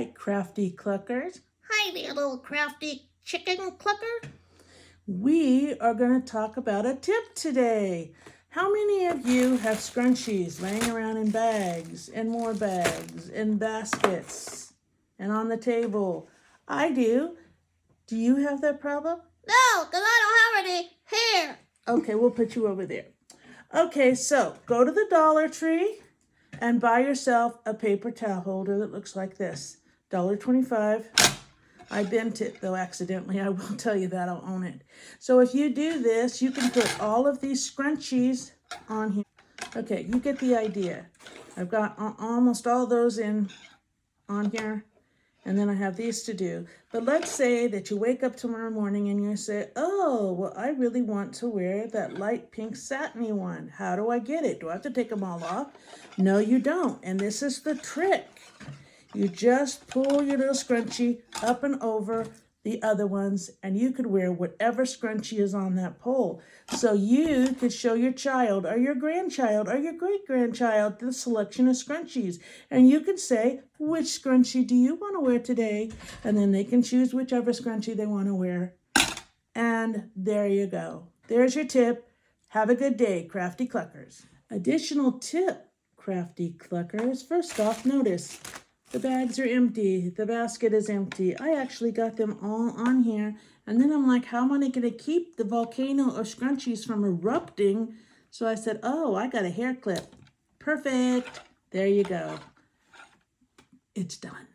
Hi, crafty cluckers. Hi there, little crafty chicken clucker. We are going to talk about a tip today. How many of you have scrunchies laying around in bags and more bags and baskets and on the table? I do. Do you have that problem? No, because I don't have any hair. Okay, we'll put you over there. Okay, so go to the Dollar Tree and buy yourself a paper towel holder that looks like this. $1.25. I bent it though accidentally. I will tell you that. I'll own it. So if you do this, you can put all of these scrunchies on here. Okay, you get the idea. I've got almost all those on here. And then I have these to do. But let's say that you wake up tomorrow morning and you say, oh, well, I really want to wear that light pink satiny one. How do I get it? Do I have to take them all off? No, you don't. And this is the trick. You just pull your little scrunchie up and over the other ones, and you could wear whatever scrunchie is on that pole. So you could show your child or your grandchild or your great-grandchild the selection of scrunchies. And you could say, which scrunchie do you want to wear today? And then they can choose whichever scrunchie they want to wear. And there you go. There's your tip. Have a good day, crafty cluckers. Additional tip, crafty cluckers. First off, notice the bags are empty. The basket is empty. I actually got them all on here. And then I'm like, how am I going to keep the volcano of scrunchies from erupting? So I said, oh, I got a hair clip. Perfect. There you go. It's done.